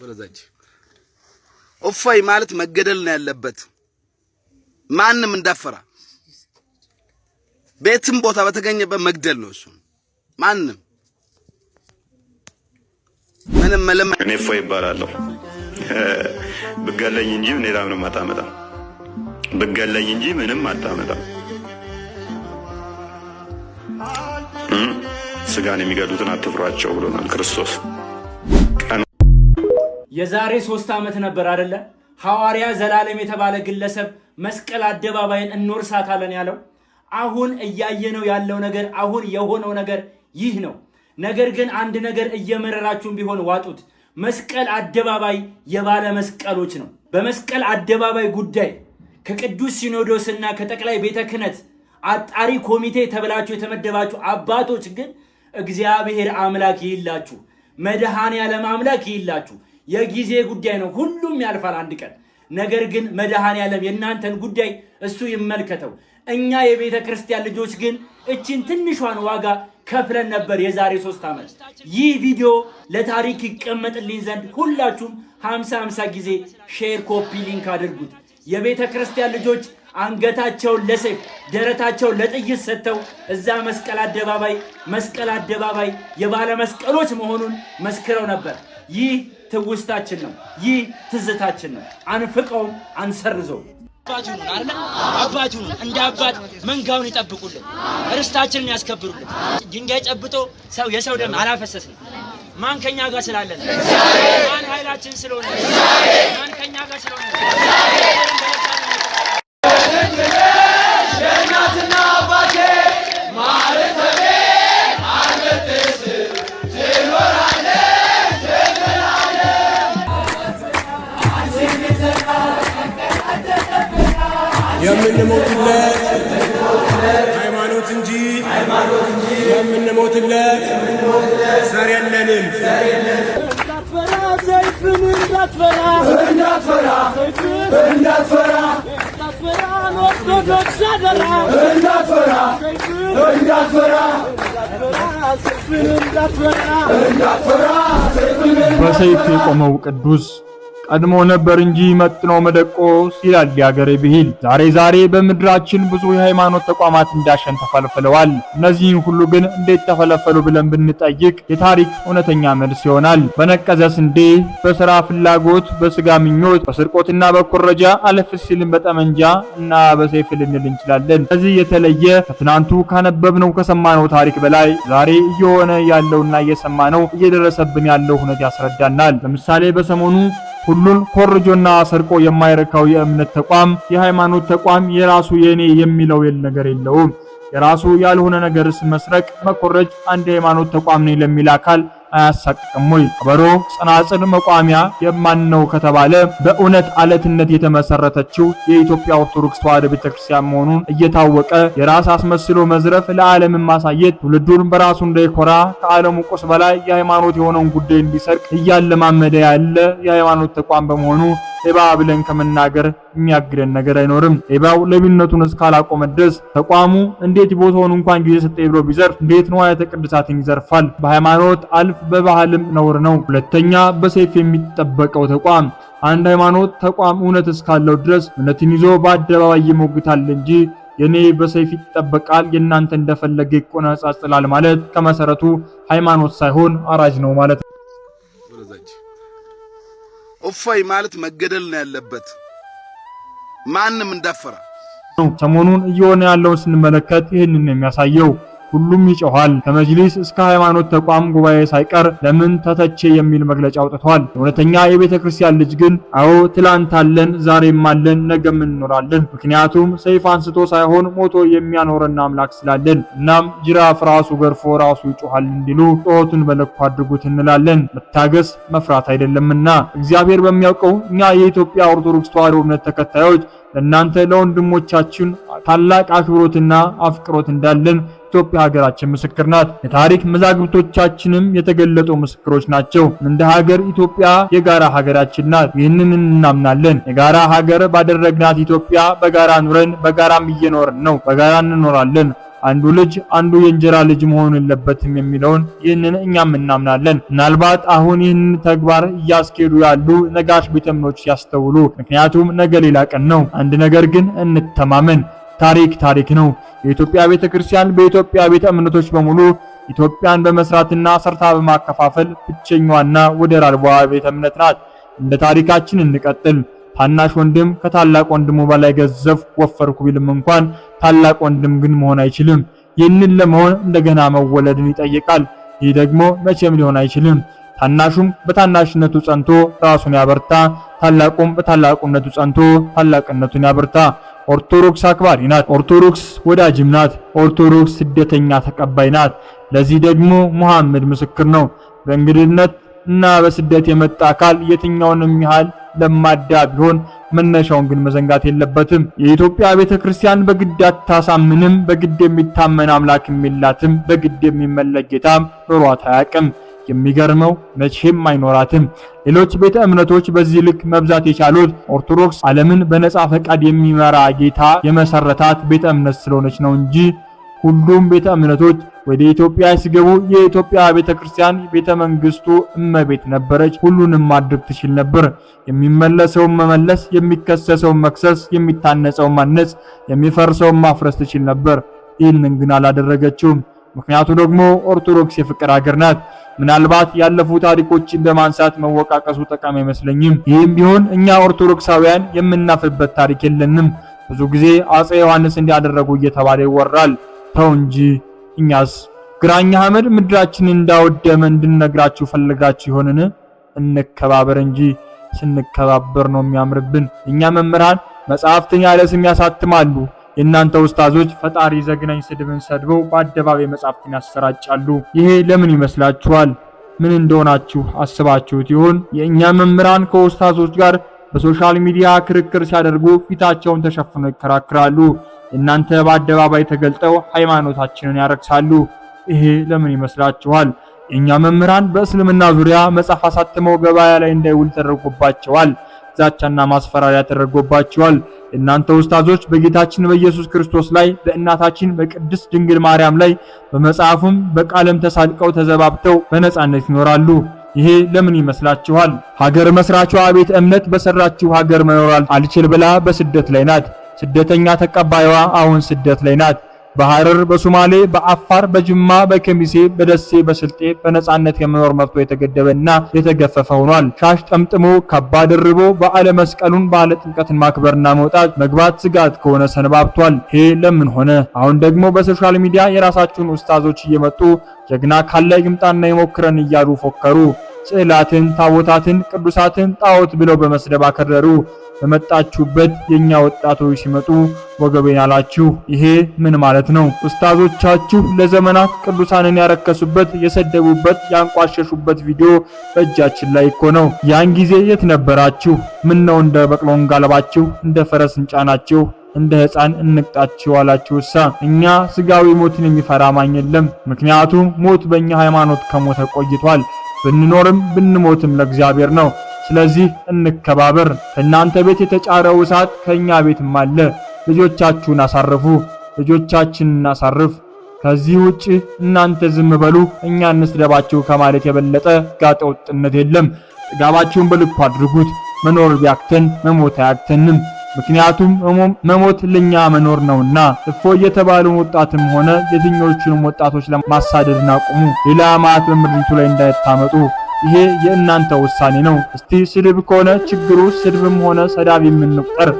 ወለዛች እፎይ ማለት መገደል ነው ያለበት ማንንም እንዳፈራ ቤትም ቦታ በተገኘበት መግደል ነው እሱ ማንንም ምንም መለማ እኔ እፎይ ይባላለሁ ብገለኝ እንጂ ሌላ ምንም አታመጣም ብገለኝ እንጂ ምንም አታመጣም ስጋን የሚገድሉትን አትፍሯቸው ብሎናል ክርስቶስ የዛሬ 3 ዓመት ነበር አይደለ ሐዋርያ ዘላለም የተባለ ግለሰብ መስቀል አደባባይን እንወርሳታለን ያለው አሁን እያየነው ያለው ነገር አሁን የሆነው ነገር ይህ ነው ነገር ግን አንድ ነገር እየመረራችሁም ቢሆን ዋጡት መስቀል አደባባይ የባለ መስቀሎች ነው በመስቀል አደባባይ ጉዳይ ከቅዱስ ሲኖዶስና ከጠቅላይ ቤተ ክህነት አጣሪ ኮሚቴ ተብላችሁ የተመደባችሁ አባቶች ግን እግዚአብሔር አምላክ ይላችሁ መድኃኔ ዓለም አምላክ ይላችሁ የጊዜ ጉዳይ ነው ሁሉም ያልፋል አንድ ቀን ነገር ግን መድኃኔ ዓለም የናንተን ጉዳይ እሱ ይመልከተው እኛ የቤተ ክርስቲያን ልጆች ግን እቺን ትንሿን ዋጋ ከፍለን ነበር የዛሬ 3 ዓመት ይህ ቪዲዮ ለታሪክ ይቀመጥልኝ ዘንድ ሁላችሁም 50 ጊዜ ሼር ኮፒ ሊንክ አድርጉት የቤተ ክርስቲያን ልጆች አንገታቸውን ለሰይፍ ደረታቸውን ለጥይት ሰጥተው እዛ መስቀል አደባባይ የባለ መስቀሎች መሆኑን መስክረው ነበር ይህ ትውስታችን ነው ይህ ትዝታችን ነው አንፍቀው አንሰርዘው አባቱን እንደ አባት መንጋውን ይጠብቁልን ርስታችንን ያስከብሩልን ድንጋይ ጨብጦ ሰው የሰው ደም አላፈሰስንም ማን ከኛ ጋር ስላለ ማን ኃይላችን ስለሆነ ማን ከኛ ጋር ስለሆነ ጀናትና አባቴ ማረተቤ አንበትስ ትኖራለ የምንሞትለት ሃይማኖት እንጂ የምንሞትለት ዘር የለንም እንዳትፈራ በሰይፍ የቆመው ቅዱስ ቀድሞ ነበር እንጂ መጥኖ መደቆስ ይላል ያገሬ ብሂል ዛሬ በምድራችን ብዙ የሃይማኖት ተቋማት እንዳሸን ተፈልፈለዋል እነዚህን ሁሉ ግን እንዴት ተፈለፈሉ ብለን ብንጠይቅ የታሪክ እውነተኛ መልስ ይሆናል በነቀዘ ስንዴ በሥራ ፍላጎት በስጋ ምኞት በስርቆትና በኩረጃ አለፍ ሲልም በጠመንጃ እና በሰይፍ ልንል እንችላለን ከዚህ የተለየ ከትናንቱ ካነበብነው ከሰማነው ታሪክ በላይ ዛሬ እየሆነ ያለውና እየሰማነው እየደረሰብን ያለው ሁኔታ ያስረዳናል ለምሳሌ በሰሞኑ ሁሉን ኮርጆና ሰርቆ የማይረካው የእምነት ተቋም የሃይማኖት ተቋም የራሱ የኔ የሚለው ነገር የለውም የራሱ ያልሆነ ነገርስ መስረቅ መኮረጅ አንድ የሃይማኖት ተቋም ነው ለሚል አካል አያሳቅቅም ወይ ከበሮ ጽናጽል መቋሚያ የማንነው ከተባለ በእውነት አለትነት የተመሰረተችው የኢትዮጵያ ኦርቶዶክስ ተዋሕዶ ቤተክርስቲያን መሆኑን እየታወቀ የራስ አስመስሎ መዝረፍ ለዓለም ማሳየት ትውልዱን በራሱ እንዳይኮራ ከዓለሙ ቁስ በላይ የሃይማኖት የሆነውን ጉዳይ እንዲሰርቅ እያለማመደ ያለ የሃይማኖት ተቋም በመሆኑ ሌባ ብለን ከመናገር የሚያግደን ነገር አይኖርም ሌባው ለቢነቱን እስካላቆመ ድረስ ተቋሙ እንዴት ቦታውን እንኳን ጊዜ ሰጠ ብሎ ቢዘርፍ እንዴት ነው የተቀደሳትን ይዘርፋል በሃይማኖት አልፍ በባህልም ነውር ነው ሁለተኛ በሰይፍ የሚጠበቀው ተቋም አንድ ሃይማኖት ተቋም እውነት እስካለው ድረስ እውነትን ይዞ በአደባባይ ይሞግታል እንጂ የኔ በሰይፍ ይጠበቃል የናንተ እንደፈለገ ይቆናጻጽላል ማለት ከመሰረቱ ሃይማኖት ሳይሆን አራጅ ነው ማለት ነው እፎይ ማለት መገደል ነው ያለበት ማንንም እንዳፈራ ሰሞኑን እየሆነ ያለውን ስንመለከት ይሄንን የሚያሳየው ሁሉም ይጮሃል ከመጅሊስ እስከ ሃይማኖት ተቋም ጉባኤ ሳይቀር ለምን ተተቸ የሚል መግለጫ አውጥቷል እውነተኛ የቤተክርስቲያን ልጅ ግን አዎ ትላንት አለን ዛሬም አለን ነገም እንኖራለን ምክንያቱም ሰይፍ አንስቶ ሳይሆን ሞቶ የሚያኖረን አምላክ ስላለን እናም ጅራፍ ራሱ ገርፎ ራሱ ይጮሃል እንዲሉ ጦቱን በለኩ አድርጉት እንላለን መታገስ መፍራት አይደለምና እግዚአብሔር በሚያውቀው እኛ የኢትዮጵያ ኦርቶዶክስ ተዋሕዶ እምነት ተከታዮች ለእናንተ ለወንድሞቻችን ታላቅ አክብሮትና አፍቅሮት እንዳለን ኢትዮጵያ ሀገራችን ምስክር ናት የታሪክ መዛግብቶቻችንም የተገለጡ ምስክሮች ናቸው እንደ ሀገር ኢትዮጵያ የጋራ ሀገራችን ናት ይህንን እናምናለን የጋራ ሀገር ባደረግናት ኢትዮጵያ በጋራ ኑረን በጋራም እየኖርን ነው በጋራ እንኖራለን አንዱ ልጅ አንዱ የእንጀራ ልጅ መሆን የለበትም የሚለውን ይህንን እኛም እናምናለን። ምናልባት አሁን ይህንን ተግባር እያስኬዱ ያሉ ነጋሽ ቤተ እምነቶች ያስተውሉ። ምክንያቱም ነገ ሌላ ቀን ነው። አንድ ነገር ግን እንተማመን፣ ታሪክ ነው። የኢትዮጵያ ቤተክርስቲያን በኢትዮጵያ ቤተ እምነቶች በሙሉ ኢትዮጵያን በመስራትና ሰርታ በማከፋፈል ብቸኛዋና ወደር አልባ ቤተ እምነት ናት። እንደ ታሪካችን እንቀጥል። ታናሽ ወንድም ከታላቅ ወንድሙ በላይ ገዘፍ ወፈርኩ ቢልም እንኳን ታላቅ ወንድም ግን መሆን አይችልም። ይህንን ለመሆን እንደገና መወለድን ይጠይቃል። ይህ ደግሞ መቼም ሊሆን አይችልም። ታናሹም በታናሽነቱ ጸንቶ ራሱን ያበርታ፣ ታላቁም በታላቁነቱ ጸንቶ ታላቅነቱን ያበርታ። ኦርቶዶክስ አክባሪ ናት። ኦርቶዶክስ ወዳጅም ናት። ኦርቶዶክስ ስደተኛ ተቀባይ ናት። ለዚህ ደግሞ መሐመድ ምስክር ነው። በእንግድነት እና በስደት የመጣ አካል የትኛውንም ያህል ለማዳ ቢሆን መነሻውን ግን መዘንጋት የለበትም። የኢትዮጵያ ቤተክርስቲያን በግድ አታሳምንም። በግድ የሚታመን አምላክም የላትም። በግድ የሚመለክ ጌታም ኖሯት አያውቅም። የሚገርመው መቼም አይኖራትም። ሌሎች ቤተ እምነቶች በዚህ ልክ መብዛት የቻሉት ኦርቶዶክስ ዓለምን በነጻ ፈቃድ የሚመራ ጌታ የመሰረታት ቤተ እምነት ስለሆነች ነው እንጂ ሁሉም ቤተ እምነቶች ወደ ኢትዮጵያ ሲገቡ የኢትዮጵያ ቤተክርስቲያን ቤተ መንግስቱ እመቤት ነበረች። ሁሉንም ማድረግ ትችል ነበር። የሚመለሰውን መመለስ፣ የሚከሰሰውን መክሰስ፣ የሚታነጸውን ማነጽ፣ የሚፈርሰውን ማፍረስ ትችል ነበር። ይህንን ግን አላደረገችውም። ምክንያቱ ደግሞ ኦርቶዶክስ የፍቅር ሀገር ናት። ምናልባት ያለፉ ታሪኮችን በማንሳት መወቃቀሱ ጠቃሚ አይመስለኝም። ይህም ቢሆን እኛ ኦርቶዶክሳውያን የምናፍርበት ታሪክ የለንም። ብዙ ጊዜ አፄ ዮሐንስ እንዲያደረጉ እየተባለ ይወራል። ተው እንጂ እኛስ ግራኛ አህመድ ምድራችንን እንዳወደመ እንድንነግራችሁ ፈልጋችሁ ይሆንን? እንከባበር እንጂ ስንከባበር ነው የሚያምርብን። እኛ መምህራን መጽሐፍትን ያለ ስም ያሳትማሉ። የእናንተ ኡስታዞች ፈጣሪ ዘግናኝ ስድብን ሰድበው በአደባባይ መጽሐፍትን ያሰራጫሉ። ይሄ ለምን ይመስላችኋል? ምን እንደሆናችሁ አስባችሁት ይሆን? የእኛ መምህራን ከኡስታዞች ጋር በሶሻል ሚዲያ ክርክር ሲያደርጉ ፊታቸውን ተሸፍነው ይከራከራሉ። እናንተ በአደባባይ ተገልጠው ሃይማኖታችንን ያረክሳሉ። ይሄ ለምን ይመስላችኋል? የኛ መምህራን በእስልምና ዙሪያ መጽሐፍ አሳትመው ገበያ ላይ እንዳይውል ተደርጎባቸዋል። ዛቻና ማስፈራሪያ ተደርጎባቸዋል። እናንተ ኡስታዞች በጌታችን በኢየሱስ ክርስቶስ ላይ በእናታችን በቅድስት ድንግል ማርያም ላይ በመጽሐፍም በቃለም ተሳልቀው ተዘባብተው በነጻነት ይኖራሉ። ይሄ ለምን ይመስላችኋል? ሀገር መስራቿ ቤተ እምነት በሰራችው ሀገር መኖር አልችል ብላ በስደት ላይ ናት። ስደተኛ ተቀባይዋ አሁን ስደት ላይ ናት። በሐረር፣ በሶማሌ፣ በአፋር፣ በጅማ፣ በከሚሴ፣ በደሴ፣ በስልጤ በነጻነት የመኖር መብቶ የተገደበና የተገፈፈ ሆኗል። ሻሽ ጠምጥሞ ካባ ደርቦ በዓለ መስቀሉን በዓለ ጥምቀትን ማክበርና መውጣት መግባት ስጋት ከሆነ ሰነባብቷል። ይሄ ለምን ሆነ? አሁን ደግሞ በሶሻል ሚዲያ የራሳቸውን ኡስታዞች እየመጡ ጀግና ካለ ይምጣና ይሞክረን እያሉ ፎከሩ። ስዕላትን፣ ታቦታትን፣ ቅዱሳትን ጣዖት ብለው በመስደብ አከረሩ። በመጣችሁበት የኛ ወጣቶች ሲመጡ ወገቤን አላችሁ። ይሄ ምን ማለት ነው? ኡስታዞቻችሁ ለዘመናት ቅዱሳንን ያረከሱበት፣ የሰደቡበት፣ ያንቋሸሹበት ቪዲዮ በእጃችን ላይ እኮ ነው። ያን ጊዜ የት ነበራችሁ? ምን ነው እንደ በቅሎ እንጋለባችሁ፣ እንደ ፈረስ እንጫናችሁ፣ እንደ ሕፃን እንቅጣችሁ አላችሁሳ። እኛ ስጋዊ ሞትን የሚፈራ ማን የለም። ምክንያቱም ሞት በእኛ ሃይማኖት ከሞተ ቆይቷል። ብንኖርም ብንሞትም ለእግዚአብሔር ነው። ስለዚህ እንከባበር። ከእናንተ ቤት የተጫረው እሳት ከኛ ቤትም አለ። ልጆቻችሁን አሳርፉ፣ ልጆቻችንን እናሳርፍ። ከዚህ ውጪ እናንተ ዝም በሉ እኛ እንስደባችሁ ከማለት የበለጠ ጋጠ ወጥነት የለም። ጥጋባችሁን በልኩ አድርጉት። መኖር ቢያክተን መሞት አያክተንም። ምክንያቱም መሞት ለኛ መኖር ነውና። እፎይ የተባሉ ወጣትም ሆነ የትኞቹንም ወጣቶች ለማሳደድና አቁሙ። ሌላ ማት በምድሪቱ ላይ እንዳይታመጡ። ይሄ የእናንተ ውሳኔ ነው። እስቲ ስድብ ከሆነ ችግሩ ስድብም ሆነ ሰዳብ የምንቁጠር።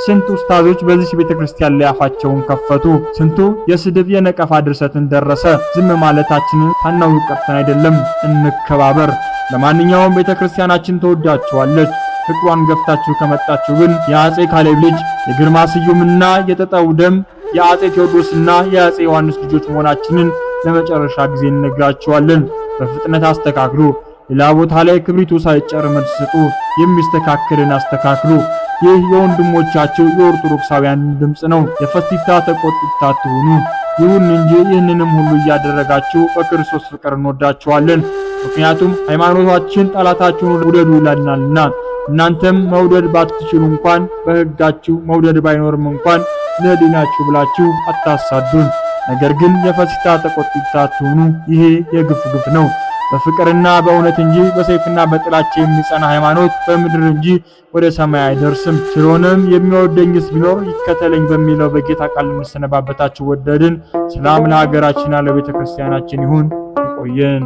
ስንት ኡስታዞች በዚህ ቤተክርስቲያን ላይ አፋቸውን ከፈቱ። ስንቱ የስድብ የነቀፋ ድርሰትን ደረሰ። ዝም ማለታችንን ታናውቅ ቀርተን አይደለም። እንከባበር። ለማንኛውም ቤተክርስቲያናችን ተወዳችኋለች። ፍቅሯን ገፍታችሁ ከመጣችሁ ግን የአጼ ካሌብ ልጅ የግርማ ስዩምና የጠጣው ደም የአጼ ቴዎድሮስና የአጼ ዮሐንስ ልጆች መሆናችንን ለመጨረሻ ጊዜ እንነግራችኋለን። በፍጥነት አስተካክሉ። ሌላ ቦታ ላይ ክብሪቱ ሳይጨር መልስ ስጡ። የሚስተካከልን አስተካክሉ። ይህ የወንድሞቻችሁ የኦርቶዶክሳውያን ድምጽ ነው። የፈስቲታ ተቆጥታ አትሁኑ። ይሁን እንጂ ይህንንም ሁሉ እያደረጋችሁ በክርስቶስ ፍቅር እንወዳችኋለን። ምክንያቱም ሃይማኖታችን ጠላታችሁን ውደዱ ይላልናልና። እናንተም መውደድ ባትችሉ እንኳን በሕጋችሁ መውደድ ባይኖርም እንኳን ለዲናችሁ ብላችሁ አታሳዱን። ነገር ግን የፈሲታ ተቆጥታ አትሁኑ። ይሄ የግፍ ግፍ ነው። በፍቅርና በእውነት እንጂ በሰይፍና በጥላቻ የሚጸና ሃይማኖት በምድር እንጂ ወደ ሰማይ አይደርስም። ስለሆነም የሚወደኝስ ቢኖር ይከተለኝ በሚለው በጌታ ቃል እንሰነባበታችሁ ወደድን። ሰላም ለሀገራችንና ለቤተ ክርስቲያናችን ይሁን። ይቆየን።